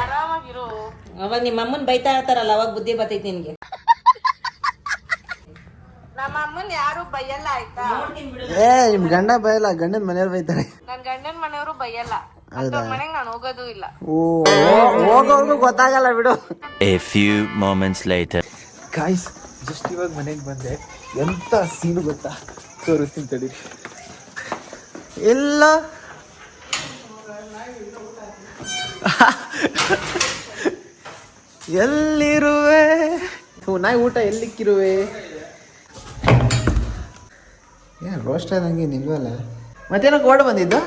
ಆರಾಮಾಗಿರು. ಅವಾಗ ನಿಮ್ಮ ಅಮ್ಮನ್ ಬೈತಾ ಇರ್ತಾರಲ್ಲ, ಅವಾಗ ಬುದ್ಧಿ ಬರ್ತೈತಿ ನಿನ್ಗೆ. ನಮ್ಮ ಅಮ್ಮನ್ ಯಾರು ಬೈಯಲ್ಲ ಆಯ್ತಾ. ನಿಮ್ ಗಂಡ ಬೈಯಲ್ಲ, ಗಂಡನ ಮನೆಯವ್ರು ಬೈತಾರೆ. ನನ್ ಗಂಡನ್ ಮನೆಯವರು ಬೈಯಲ್ಲ. ಅವ್ರ ಮನೆಗ್ ನಾನು ಹೋಗೋದು ಇಲ್ಲ. ಹೋಗೋರ್ಗು ಗೊತ್ತಾಗಲ್ಲ ಬಿಡು. A few moments later. Guys just ಇವಾಗ ಮನೆಗೆ ಬಂದೆ. ಎಂತ ಸೀನು ಗೊತ್ತಾ, ತೋರಿಸ್ತೀನಿ ತಡಿ. ಎಲ್ಲ ಎಲ್ಲಿರುವೆ ನಾಯಿ ಊಟ ಎಲ್ಲಿಕ್ಕಿರುವೆ. ಏನ್ ರೋಸ್ಟ್ ಆದಂಗೆ ನಿಲ್ವಲ್ಲ. ಮತ್ತೇನೋ ಓಡ ಬಂದಿದ್ದು.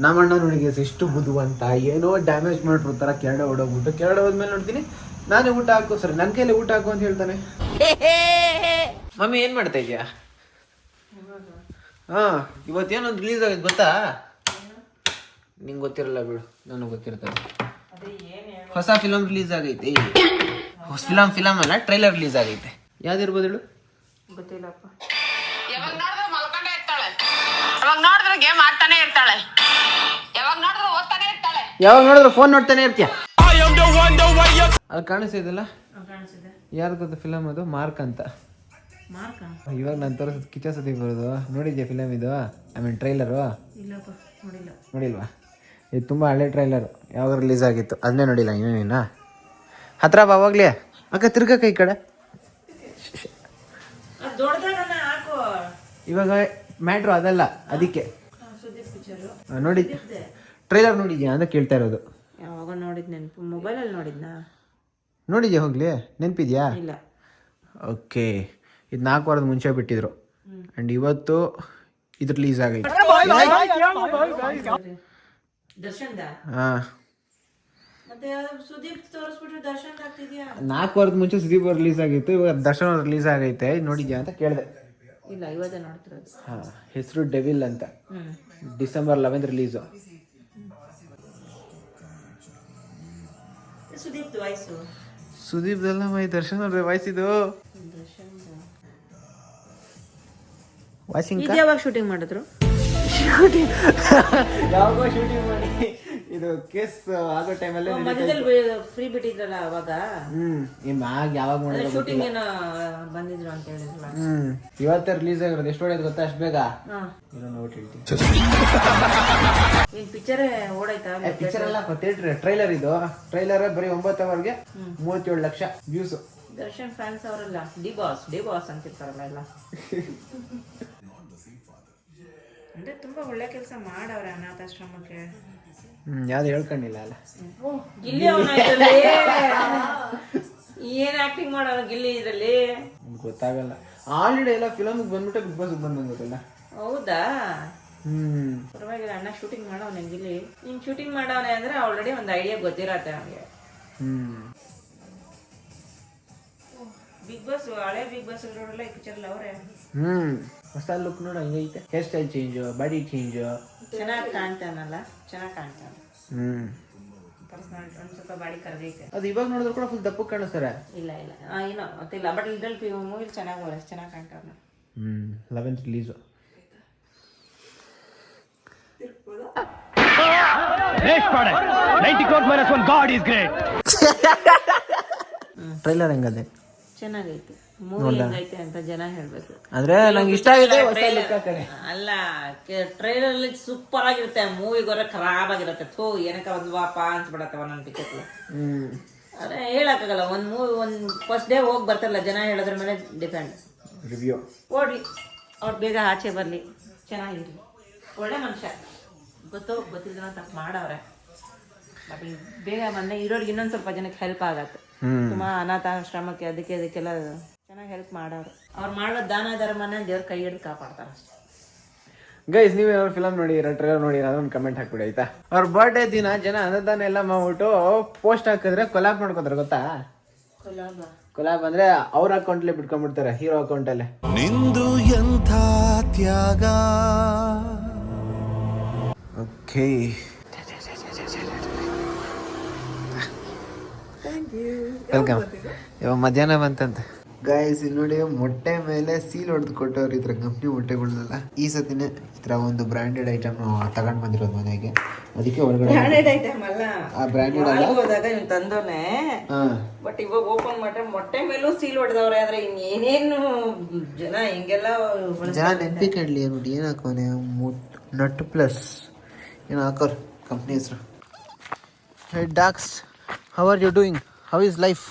ನಮ್ಮಣ್ಣ ನೋಡಿ ಎಷ್ಟು ಬುದ್ಧಿವಂತ. ಏನೋ ಡ್ಯಾಮೇಜ್ ಮಾಡಿರ್ತಾರ, ಕೆರಡೆ ಹೊಡೋಗ್ಬಿಟ್ಟು. ಕೆರಡೆ ಹೋದ್ಮೇಲೆ ನೋಡ್ತೀನಿ ನಾನೇ ಊಟ ಹಾಕು ಸರ್, ನನ್ನ ಕೈಲಿ ಊಟ ಹಾಕು ಅಂತ ಹೇಳ್ತಾನೆ. ಮಮ್ಮಿ ಏನ್ ಮಾಡ್ತಾ ಇದ್ಯಾ? ಇವತ್ತೇನೊಂದು ರಿಲೀಸ್ ಆಗಿದ್ ಗೊತ್ತಾ? ನಿಂಗೆ ಗೊತ್ತಿರಲ್ಲ ಬಿಡು, ನನಗೆ ಗೊತ್ತಿರ್ತದೆ. ಹೊಸ ಫಿಲಮ್ ರಿಲೀಸ್ ಆಗೈತೆ. ಫಿಲಮ್ ಅಲ್ಲ, ಟ್ರೈಲರ್ ರಿಲೀಸ್ ಆಗೈತೆ. ಯಾವ್ದಿರ್ಬೋದು ಹೇಳು? ಗೊತ್ತಿಲ್ಲಪ್ಪ. ಯಾವಾಗ ನೋಡಿದ್ರೆ ಮಲ್ಕೊಂಡೇ ಇರ್ತಾಳೆ, ಯಾವಾಗ ನೋಡಿದ್ರೆ ಗೇಮ್ ಆಡ್ತಾನೆ ಇರ್ತಾಳೆ, ಯಾವಾಗ ನೋಡಿದ್ರೆ ಓದ್ತಾನೆ ಇರ್ತಾಳೆ, ಯಾವಾಗ ನೋಡಿದ್ರೆ ಫೋನ್ ನೋಡ್ತಾನೆ ಇರ್ತೀಯ. ಅಲ್ಲಿ ಕಾಣಿಸ್ತಿದಲ್ಲ, ಯಾರು ಗೊತ್ತ ಫಿಲಮ್ ಅದು? ಮಾರ್ಕ್ ಅಂತ. ಇವಾಗ ನಾನು ತೋರಿಸೋದು ಕಿಚ್ಚ ಸತಿ ಬರೋದು. ನೋಡಿದ್ಯಾ ಫಿಲಮ್ ಇದು? ಟ್ರೈಲರು ನೋಡಿಲ್ವಾ? ಇದು ತುಂಬ ಹಳೆ ಟ್ರೈಲರು. ಯಾವಾಗ ರಿಲೀಸ್ ಆಗಿತ್ತು ಅದನ್ನೇ ನೋಡಿಲ್ಲ ಇನ್ನೂ ನೀನು? ಹತ್ರ ಬಾವಾಗ್ಲಿ ಅಕ್ಕ, ತಿರ್ಗಕ್ಕ ಈ ಕಡೆ. ಇವಾಗ ಮ್ಯಾಟ್ರು ಅದಲ್ಲ, ಅದಕ್ಕೆ ನೋಡಿ ಟ್ರೈಲರ್ ನೋಡಿದ್ಯಾ ಅಂತ ಕೇಳ್ತಾ ಇರೋದು. ಯಾವಾಗ ನೋಡಿದ್ ನೆನಪು, ಮೊಬೈಲಲ್ಲಿ ನೋಡಿದ್ನಾ? ನೋಡಿದ್ಯಾ ಹೋಗ್ಲಿ? ನೆನಪಿದ್ಯಾ? ಇಲ್ಲ. ಓಕೆ, ಇದು 4 ವಾರದ ಮುಂಚೆ ಬಿಟ್ಟಿದ್ರು. ಆ್ಯಂಡ್ ಇವತ್ತು ಇದು ರಿಲೀಸ್ ಆಗೈತೆ. ದರ್ಶನ್ದ? ಹಾಂ, ಮತ್ತೆ ಸುದೀಪ್ ತೋರಿಸ್ಬಿಟ್ರೆ ದರ್ಶನ್ ಆಗ್ತಿದ್ಯಾ? 4 ವಾರದ ಮುಂಚೆ ಸುದೀಪ್ ರಿಲೀಸ್ ಆಗಿತ್ತು, ಇವಾಗ ದರ್ಶನ್ ರಿಲೀಸ್ ಆಗೈತೆ. ನೋಡಿದ್ಯಾ ಅಂತ ಕೇಳಿದೆ. ಇಲ್ಲ, ಇವತ್ತೇ ನೋಡ್ತಿರೋದು. ಹಾಂ, ಹೆಸರು ಡೆವಿಲ್ ಅಂತ. December 11 release. ಸುದೀಪ್ ವಾಯ್ಸು? ಸುದೀಪ್ದಲ್ಲ ಮೈ, ದರ್ಶನ್ ಅವ್ರ ವಾಯ್ಸ್ ಇದು. ವಾಯ್ಸಿಂಗ್ ಯಾವಾಗ ಶೂಟಿಂಗ್ ಮಾಡಿದ್ರು? ಯಾವಾಗೋ ಶೂಟಿಂಗ್ ಮಾಡಿ ಇದು ಕೇಸ್ ಆಗೋ ಟೈಮಲ್ಲಿ ಮಧ್ಯದಲ್ಲಿ ಫ್ರೀ ಬಿಟ್ಟಿದ್ರಲ್ಲ ಅವಾಗ ಯಾವಾಗ ಮಾಡಿದ್ರು ಶೂಟಿಂಗ್ ಏನೋ ಬಂದಿದ್ರು ಅಂತ ಹೇಳಿದ್ರಲ್ಲ. ಇವತ್ತೇ ರಿಲೀಸ್ ಆಗಿರೋದು. ಎಷ್ಟು ಹೊಡೆಯೋದು ಗೊತ್ತಾ ಅಷ್ಟು ಬೇಗ? ಏನ್ ಪಿಕ್ಚರ್ ಓಡಾಯ್ತಾ? ಪಿಕ್ಚರ್ ಅಲ್ಲ, ಟ್ರೈಲರ್. ಇದು ಟ್ರೈಲರ್ ಬರೀ 9 ಅವರ್ಗೆ 37 ಲಕ್ಷ ವ್ಯೂಸ್. ದರ್ಶನ್ ಫ್ಯಾನ್ಸ್ ಅವರಲ್ಲ, ಡಿ ಬಾಸ್ ಅಂತಿರ್ತಾರಲ್ಲ ಎಲ್ಲ. ಅಂದ್ರೆ ತುಂಬಾ ಒಳ್ಳೆ ಕೆಲಸ ಮಾಡವ್ರೆ ಅನಾಥಾಶ್ರಮಕ್ಕೆ. ಯಾವ್ದು ಹೇಳ್ಕೊಂಡಿಲ್ಲ ಅಲ್ಲ. ಗಿಲ್ಲಿ ಅವನ ಇದ್ರಲ್ಲಿ ಏನ್ ಆಕ್ಟಿಂಗ್ ಮಾಡೋಣ ಗಿಲ್ಲಿ ಇದ್ರಲ್ಲಿ ಗೊತ್ತಾಗಲ್ಲ. ಆಲ್ರೆಡಿ ಎಲ್ಲ ಫಿಲಮ್ ಬಂದ್ಬಿಟ್ಟು ಬಿಗ್ ಬಾಸ್ ಬಂದಂಗ ಗೊತ್ತಲ್ಲ. ಹೌದಾ? ಪರವಾಗಿಲ್ಲ, ಅಣ್ಣ ಶೂಟಿಂಗ್ ಮಾಡವನೆ ಗಿಲ್ಲಿ. ನೀನ್ ಶೂಟಿಂಗ್ ಮಾಡವನೆ ಅಂದ್ರೆ ಆಲ್ರೆಡಿ ಒಂದ್ ಐಡಿಯಾ ಗೊತ್ತಿರತ್ತೆ ಅವ್ನಿಗೆ. ಬಿಗ್ ಬಾಸ್, ಹಳೆ ಬಿಗ್ ಬಾಸ್ ನೋಡಲ್ಲ ಈ ಪಿಕ್ಚರ್ ಅವ್ರೆ. ಹೊಸ ಲುಕ್ ನೋಡ ಹಂಗೈತೆ. Hairstyle change, body change. ಚೆನ್ನಾಗಿ ಕಾಣ್ತಾನಲ್ಲ, ಚೆನ್ನಾಗಿ ಕಾಣ್ತಾನೆ. ಪರ್ಸನಾಲಿಟಿ ಒಂದ್ ಸ್ವಲ್ಪ ಬಾಡಿ ಕರ್ಗೈತೆ. ಅದು ಇವಾಗ ನೋಡಿದ್ರು ಕೂಡ ಫುಲ್ ದಪ್ಪಕ್ಕೆ ಕಾಣಿಸ್ತಾರೆ. ಇಲ್ಲ ಏನೋ ಗೊತ್ತಿಲ್ಲ, ಬಟ್ ಇದ್ರಲ್ಲಿ ಮೂವಿಲಿ ಚೆನ್ನಾಗಿ ಕಾಣ್ತಾನೆ. 11th release. Great product. 90 crore minus 1. God is great. Trailer ಹೆಂಗದೆ? ಚೆನ್ನಾಗೈತೆ. ಮೂವಿ ಹೆಂಗೈತೆ ಅಂತ ಜನ ಹೇಳ್ಬೇಕು. ಅಂದ್ರೆ ನಂಗೆ ಇಷ್ಟ ಆಗಿದೆ. ಅಲ್ಲ, ಟ್ರೈಲರ್ ಅಲ್ಲಿ ಸೂಪರ್ ಆಗಿರುತ್ತೆ, ಮೂವಿ ಗೊರ ಖರಾಬ್ ಆಗಿರುತ್ತೆ. ಏನಕ್ಕ ಒಂದ್ ವಾಪ ಅನ್ಸ್ಬಿಡತ್ತೆ ಒಂದೊಂದು ಪಿಕ್ಚರ್. ಅದೇ ಹೇಳಕ್ಕಾಗಲ್ಲ. ಒಂದ್ ಮೂವಿ ಫಸ್ಟ್ ಡೇ ಹೋಗಿ ಬರ್ತಾರಲ್ಲ, ಜನ ಹೇಳೋದ್ರ ಮೇಲೆ ಡಿಪೆಂಡ್. ರಿವ್ಯೂ ಓಡ್ಲಿ, ಅವ್ರು ಬೇಗ ಆಚೆ ಬರ್ಲಿ, ಚೆನ್ನಾಗಿರ್ಲಿ. ಒಳ್ಳೆ ಮನುಷ್ಯ, ಗೊತ್ತಿಲ್ಲ ತಪ್ಪು ಮಾಡವ್ರೆ. ಬಟ್ ಬೇಗ ಬಂದ್ರೆ ಇರೋರ್ಗೆ ಇನ್ನೊಂದ್ ಸ್ವಲ್ಪ ಜನಕ್ಕೆ ಹೆಲ್ಪ್ ಆಗತ್ತೆ. ತುಂಬಾ ಅನಾಥಾಶ್ರಮಕ್ಕೆ ಅದಕ್ಕೆಲ್ಲ ಚೆನ್ನಾಗಿ ಹೆಲ್ಪ್ ಮಾಡವ್ರೆ. ಅವ್ರು ಮಾಡೋ ದಾನ ಧರ್ಮನ ದೇವ್ರ ಕೈ ಹಿಡಿದು ಕಾಪಾಡ್ತಾರೆ ಅಷ್ಟೇ. ಗೈಸ್, ನೀವೇ ಅವ್ರ ಫಿಲಮ್ ನೋಡಿರ, ಟ್ರೈಲರ್ ನೋಡಿರ, ಅದೊಂದು ಕಮೆಂಟ್ ಹಾಕ್ಬಿಡಿ ಆಯ್ತಾ. ಅವ್ರ ಬರ್ಡೇ ದಿನ ಜನ ಅನ್ನದಾನ ಎಲ್ಲ ಮಾಡ್ಬಿಟ್ಟು ಪೋಸ್ಟ್ ಹಾಕಿದ್ರೆ ಕೊಲಾಬ್ ಮಾಡ್ಕೋತಾರೆ ಗೊತ್ತಾ? ಕೊಲಾಬ್ ಅಂದ್ರೆ ಅವ್ರ ಅಕೌಂಟ್ಲೇ ಬಿಟ್ಕೊಂಡ್ಬಿಡ್ತಾರೆ, ಹೀರೋ ಅಕೌಂಟಲ್ಲೇ. ನಿಂದು ಎಂಥ ತ್ಯಾಗ. Okay, welcome. ಇವಾಗ ಮಧ್ಯಾಹ್ನ ಬಂತಂತೆ ಗಾಯ್ಸ್. ಇಲ್ಲಿ ನೋಡಿ, ಮೊಟ್ಟೆ ಮೇಲೆ ಸೀಲ್ ಹೊಡೆದು ಕೊಟ್ಟವ್ರು. ಈ ಥರ ಕಂಪ್ನಿ ಮೊಟ್ಟೆಗಳನ್ನೆಲ್ಲ ಈ ಸತಿನೇ ಈ ಥರ ಒಂದು ಬ್ರ್ಯಾಂಡೆಡ್ ಐಟಮ್ ತಗೊಂಡ್ ಬಂದಿರೋದು ಮನೆಗೆ. ಅದಕ್ಕೆ ಹೊರಗಡೆ ಬ್ರ್ಯಾಂಡೆಡ್ ಐಟಮ್ ಅಲ್ಲ, ಆ ಬ್ರ್ಯಾಂಡೆಡ್ ಅಲ್ಲ, ಹೋದಾಗ ಇವ್ನು ತಂದೋನೆ. ಬಟ್ ಇವಾಗ ಓಪನ್ ಮಾಡ್ರೆ ಮೊಟ್ಟೆ ಮೇಲೂ ಸೀಲ್ ಹೊಡೆದವ್ರೆ. ಆದ್ರೆ ಇನ್ನೇನೇನು ಜನ ಹಿಂಗೆಲ್ಲ ಜನ ನೆನ್ಪಿಕೊಂಡ್ಲಿ. ನೋಡಿ ಏನು ಹಾಕೋನೆ, ನಟ್ ಪ್ಲಸ್ ಏನು ಹಾಕೋರು ಕಂಪ್ನಿ ಹೆಸರು. Hey docs, how are you doing? How is life?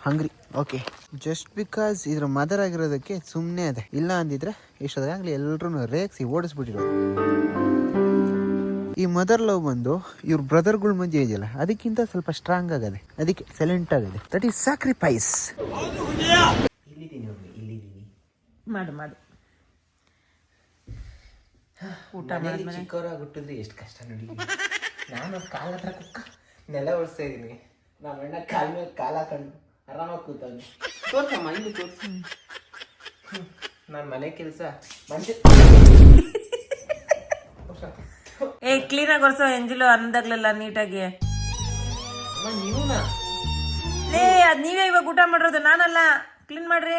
Hungry. Okay, just because ಇದ್ರ ಮದರ್ ಆಗಿರೋದಕ್ಕೆ ಸುಮ್ಮನೆ ಅದೇ. ಇಲ್ಲ ಅಂದಿದ್ರೆ ಎಷ್ಟೊತ್ತಾಗಲಿ ಎಲ್ಲರೂ ರೇಗಿಸಿ ಓಡಿಸ್ಬಿಟ್ಟಿರೋದು. ಈ ಮದರ್ ಲವ್ ಬಂದು ಇವ್ರ ಬ್ರದರ್ಗಳ ಮಧ್ಯೆ ಇದೆಯಲ್ಲ, ಅದಕ್ಕಿಂತ ಸ್ವಲ್ಪ ಸ್ಟ್ರಾಂಗ್ ಆಗದೆ, ಅದಕ್ಕೆ ಸೈಲೆಂಟ್ ಆಗದೆ. That is sacrifice. ಮಾಡು ಊಟ ಮಾಡಿ. ಚಿಕ್ಕವರಾಗಿ ಹುಟ್ಟಿದ್ರೆ ಎಷ್ಟು ಕಷ್ಟ ನೋಡಿ. ನಾನು ಕಾಲ ಹತ್ರ ಕುಕ್ಕ ನೆಲ ಒಡಿಸ್ತಾ ಇದ್ದೀನಿ. ನಮ್ಮ ಅಣ್ಣ ಕಾಲ ಮೇಲೆ ಕಾಲ ಹಾಕೊಂಡು ಆರಾಮಾಗಿ ಕೂತವ್ನಿ. ತೋರ್ಸಮ್ಮ, ಇಲ್ಲಿ ತೋರ್ಸ. ನಾನು ಮನೆ ಕೆಲಸ ಕ್ಲೀನಾಗಿ ಒರ್ಸೋ ಎಂಜಿಲು ಅನ್ನದಾಗ್ಲೆಲ್ಲ ನೀಟಾಗಿ. ನೀವುನಾ? ಅದ್ ನೀವೇ ಇವಾಗ ಊಟ ಮಾಡಿರೋದು, ನಾನಲ್ಲ. ಕ್ಲೀನ್ ಮಾಡ್ರಿ.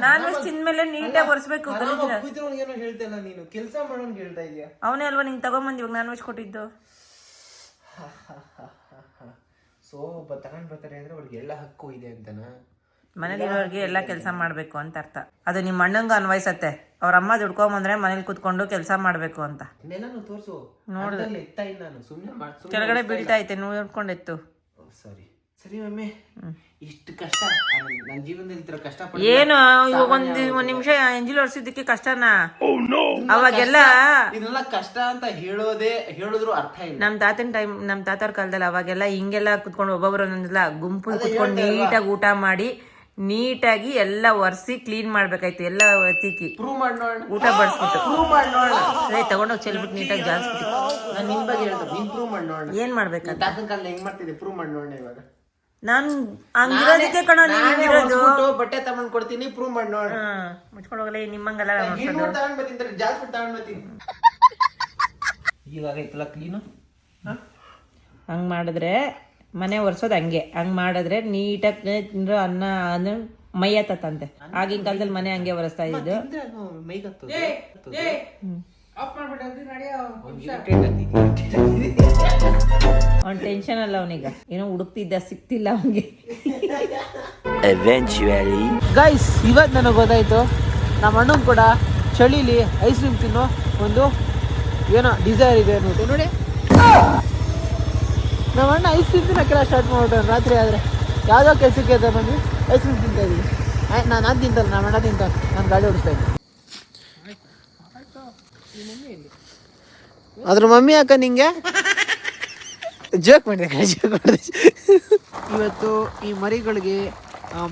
ನಾನ್ ವೆಜ್ ತಿಂದ್ಮೇಲೆ ನೀಟಾಗಿ ಒರೆಸ್ಬೇಕು. ಏನೋ ಹೇಳ್ತಲ್ಲ ನೀನು, ಕೆಲಸ ಮಾಡೋನ್ ಹೇಳ್ತಾ ಇದೀಯ. ಅವನೇ ಅಲ್ವಾ ನಿಂಗೆ ತಗೊಂಬಂದ್ ಇವಾಗ ನಾನ್ ವೆಜ್ ಕೊಟ್ಟಿದ್ದು. ಸೊ ತಗೊಂಡ್ ಬರ್ತಾರೆ ಅಂದ್ರೆ ಅವ್ರಿಗೆ ಎಲ್ಲ ಹಕ್ಕು ಇದೆ ಅಂತನ. ಮನೇಲಿರೋರಿಗೆ ಎಲ್ಲ ಕೆಲಸ ಮಾಡ್ಬೇಕು ಅಂತ ಅರ್ಥ. ಅದು ನಿಮ್ಮ ಅಣ್ಣಂಗ ಅನ್ವಯಿಸತ್ತೆ. ಅವ್ರ ಅಮ್ಮ ದುಡ್ಕೊಂಬಂದ್ರೆ ಮನೇಲಿ ಕುತ್ಕೊಂಡು ಕೆಲಸ ಮಾಡ್ಬೇಕು ಅಂತ. ತೋರ್ಸು. ನೋಡಿದ್ರೆ ಎತ್ತಾ ಇಲ್ಲ ನಾನು, ಸುಮ್ಮನೆ ಕೆಳಗಡೆ ಬೀಳ್ತಾ ಐತೆ, ನೋಡ್ಕೊಂಡು ಎತ್ತು. ಸರಿ ಸರಿ ಮಮ್ಮಿ, ಇಷ್ಟು ಕಷ್ಟ ನನ್ನ ಜೀವನದಲ್ಲಿ ಇತರ ಕಷ್ಟ ಏನು ಇವಾಗ ಒಂದ್ ನಿಮಿಷ ಎಂಜಿಲ್ ಹೊರ್ಸಿದ್ದಕ್ಕೆ ಕಷ್ಟನಾ? ಅವಾಗೆಲ್ಲ ಇದೆಲ್ಲ ಕಷ್ಟ ಅಂತ ಹೇಳಿದ್ರು ಅರ್ಥ ಇಲ್ಲ. ನಮ್ ತಾತರ ಕಾಲದಲ್ಲಿ ಅವಾಗೆಲ್ಲ ಹಿಂಗೆಲ್ಲ ಕುತ್ಕೊಂಡು ಒಬ್ಬೊಬ್ರು ಒಂದೊಂದೆಲ್ಲ ಗುಂಪು ಕುತ್ಕೊಂಡು ನೀಟಾಗಿ ಊಟ ಮಾಡಿ ನೀಟಾಗಿ ಎಲ್ಲ ಒರೆಸಿ ಕ್ಲೀನ್ ಮಾಡ್ಬೇಕಾಯ್ತು. ಎಲ್ಲ ತಿಕ್ಕಿ ಊಟ ಬಡಿಸ್ಬಿಟ್ಟು ತಗೊಂಡೋಗಿ ಚೆಲ್ಬಿಟ್ಟು ನೀಟಾಗಿ ಜಾಸ್ಬಿಟ್ಟು. ನಾನು ನಿನ್ ಬಗ್ಗೆ ಹೇಳ್ದೆ, ನೀನ್ ಪ್ರೂವ್ ಮಾಡಿ ನೋಡೋಣ. ಏನ್ ಮಾಡ್ಬೇಕಂತ ತಾತನ ಕಾಲ ಹೆಂಗ್ ಮಾಡ್ತಿದ್ದೆ, ಪ್ರೂವ್ ಮಾಡಿ ನೋಡೋಣ. ಇವಾಗ ನಾನು ಹಂಗಿರೋದಕ್ಕೆ ಕಣ ಬಟ್ಟೆ ತಗೊಂಡ್ ಕೊಡ್ತೀನಿ, ಪ್ರೂವ್ ಮಾಡಿ ನೋಡ. ಮುಚ್ಕೊಂಡು ಹೋಗಲ್ಲ ನಿಮ್ಮಂಗಲ್ಲ. ತಗೊಂಡ್ ಬರ್ತೀನಿ, ಜಾಸ್ತಿ ತಗೊಂಡ್ ಬರ್ತೀನಿ. ಇವಾಗ ಐತಲ್ಲ ಕ್ಲೀನು. ಹಂಗ್ ಮಾಡಿದ್ರೆ ಮನೆ ಒರ್ಸೋದು ಹಂಗ್ ಮಾಡಿದ್ರೆ ನೀಟಾಗಿ ಅನ್ನ ಮೈಯತ್ತಂತೆ. ಆಗಿನ ಕಾಲದಲ್ಲಿ ಮನೆ ಹಂಗೆ ಒರೆಸ್ತಾ ಇದ್ದು. ಅವ್ನ್ ಟೆನ್ಷನ್ ಅಲ್ಲ ಅವನೀಗ ಏನೋ ಹುಡುಕ್ತಿದ್ದ ಸಿಕ್ತಿಲ್ಲ ಅವನಿಗೆ. Eventually. ಗೈಸ್ ಇವತ್ತು ನನಗೆ ಗೊತ್ತಾಯ್ತು ನಮ್ಮ ಅಣ್ಣಂಗೆ ಕೂಡ ಚಳಿಲಿ ಐಸ್ ಕ್ರೀಮ್ ತಿನ್ನೋ ಒಂದು ಏನೋ ಡಿಸೈರ್ ಇದೆ ಅನ್ನೋದು. ನೋಡಿ ನಮ್ಮ ಅಣ್ಣ ಐಸ್ ಕ್ರೀಮ್ ತಿನ್ನೋಕ್ಕೆಲ್ಲ ಸ್ಟಾರ್ಟ್ ಮಾಡ್ಬಿಟ್ಟು ರಾತ್ರಿ ಆದರೆ ಯಾವುದೋ ಕೆಲಸಕ್ಕೆ ಅಂತ ಬಂದು ಐಸ್ ಕ್ರೀಮ್ ತಿಂತಾ ಇದ್ದೀವಿ. ನಾನು ತಿಂತಾನೆ, ನಮ್ಮ ಅಣ್ಣ ತಿಂತಾನೆ, ನಾನು ಗಾಡಿ ಓಡಿಸ್ತಾ ಇದ್ದೀನಿ. ಅದ್ರ ಮಮ್ಮಿ ಅಕ್ಕ ನಿಂಗೆ ಜೋಕ್ ಮಾಡಿದೆ. ಇವತ್ತು ಈ ಮರಿಗಳಿಗೆ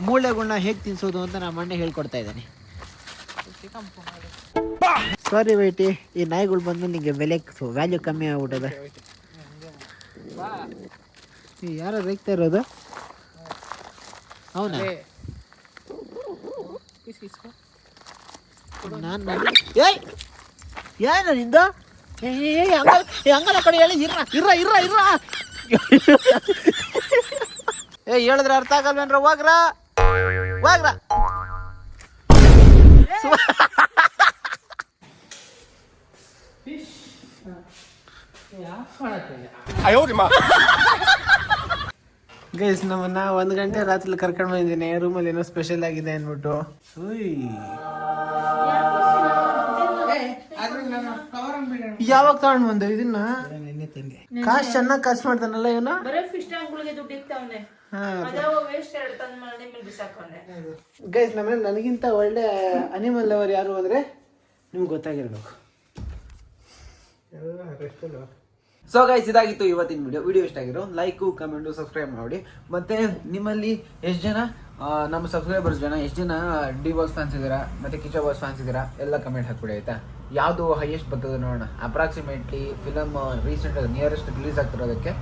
ಮೂಳೆಗಳನ್ನ ಹೇಗೆ ತಿನ್ಸೋದು ಅಂತ ನಮ್ಮ ಅಣ್ಣ ಹೇಳ್ಕೊಡ್ತಾ ಇದ್ದಾನೆ. ಸಾರಿ ವೈಟಿ, ಈ ನಾಯಿಗಳು ಬಂದು ನಿಂಗೆ ವ್ಯಾಲ್ಯೂ ಕಮ್ಮಿ ಆಗ್ಬಿಟ್ಟದೆ. ಯಾರೋ ರೇಗ್ತಾ ಇರೋದು ಅವನ ಏಯ್ ಏನು ನಿಂದ ಹಂಗಲ್ಲ ಕಡೆ ಹೇಳಿ ಇರ್ರ ಹೇಳಿದ್ರೆ ಅರ್ಥ ಆಗಲ್ವೇನ್ರ? ಹೋಗ್ರ ಗೈಸ್ ನಮ್ಮನ್ನ 1 ಗಂಟೆ ರಾತ್ರಿ ಕರ್ಕೊಂಡು ಬಂದಿದ್ದೀನಿ ರೂಮಲ್ಲಿ ಏನೋ ಸ್ಪೆಷಲ್ ಆಗಿದೆ ಅಂದ್ಬಿಟ್ಟು. ಯಾವಾಗ ತಗೊಂಡ್ ಬಂದೆ ಇದನ್ನ? ಕಾಸು ಚೆನ್ನಾಗಿ ಖರ್ಚು ಮಾಡ್ತಾನಲ್ಲ ಇವನು. ಗೈಸ್ ನಮ್ಮನೆ ನನಗಿಂತ ಒಳ್ಳೆ ಅನಿಮಲ್ ಲವರ್ ಯಾರು ಅಂದ್ರೆ ನಿಮ್ಗೆ ಗೊತ್ತಾಗಿರ್ಬೇಕು. ಸೊ ಗೈಸ್ ಇದಾಗಿತ್ತು ಇವತ್ತಿನ ವಿಡಿಯೋ ಇಷ್ಟ ಆಗಿರೋ ಲೈಕು ಕಮೆಂಟು ಸಬ್ಸ್ಕ್ರೈಬ್ ಮಾಡಿ. ಮತ್ತೆ ನಿಮ್ಮಲ್ಲಿ ಎಷ್ಟು ಜನ ನಮ್ಮ ಸಬ್ಸ್ಕ್ರೈಬರ್ಸ್ ಎಷ್ಟು ಜನ ಡಿ ಬಾಸ್ ಫ್ಯಾನ್ಸ್ ಇದ್ದೀರಾ ಮತ್ತೆ ಕಿಚಾ ಬಾಸ್ ಫ್ಯಾನ್ಸ್ ಇದ್ದೀರಾ ಎಲ್ಲ ಕಮೆಂಟ್ ಹಾಕ್ಬಿಡಿ ಆಯ್ತಾ. ಯಾವುದು ಹೈಯೆಸ್ಟ್ ಬರ್ತದೆ ನೋಡೋಣ. Approximately film recent nearest release ಆಗ್ತಿರೋದಕ್ಕೆ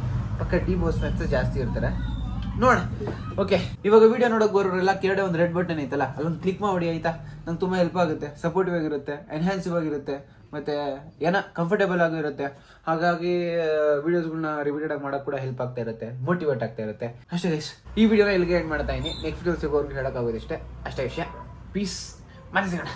ಪಕ್ಕ ಡಿ ಬಾಸ್ ಫ್ಯಾನ್ಸ್ ಜಾಸ್ತಿ ಇರ್ತಾರೆ ನೋಡ. ಓಕೆ, ಇವಾಗ ವಿಡಿಯೋ ನೋಡೋಕೆ ಬರೋರೆಲ್ಲ ಕೆಳಗಡೆ ಒಂದು ರೆಡ್ ಬಟನ್ ಐತಲ್ಲ ಅಲ್ಲೊಂದು ಕ್ಲಿಕ್ ಮಾಡಿ ಆಯ್ತಾ. ನಂಗೆ ತುಂಬ ಹೆಲ್ಪ್ ಆಗುತ್ತೆ, ಸಪೋರ್ಟಿವ್ ಆಗಿರುತ್ತೆ, ಎನ್ಹ್ಯಾನ್ಸಿವ್ ಆಗಿರುತ್ತೆ, ಮತ್ತೆ ಏನೋ ಕಂಫರ್ಟೇಬಲ್ ಆಗಿರುತ್ತೆ. ಹಾಗಾಗಿ ವಿಡಿಯೋಸ್ಗಳನ್ನ ರಿಪೀಟೆಡ್ ಆಗಿ ಮಾಡೋಕೆ ಕೂಡ ಹೆಲ್ಪ್ ಆಗ್ತಾ ಇರುತ್ತೆ, ಮೋಟಿವೇಟ್ ಆಗ್ತಾ ಇರುತ್ತೆ. ಅಷ್ಟೇ ಗೈಸ್, ಈ ವಿಡಿಯೋನ ಇಲ್ಲಿಗೆ ಎಂಡ್ ಮಾಡ್ತಾ ಇದೀನಿ. ನೆಕ್ಸ್ಟ್ ವಿಡಿಯೋ ಸಿಗೋರ್ಗೆ ಹೇಳೋಕ್ಕಾಗೋದಿಷ್ಟೇ, ಅಷ್ಟೇ ವಿಷಯ. ಪೀಸ್, ಮತ್ತೆ ಸಿಗೋಣ.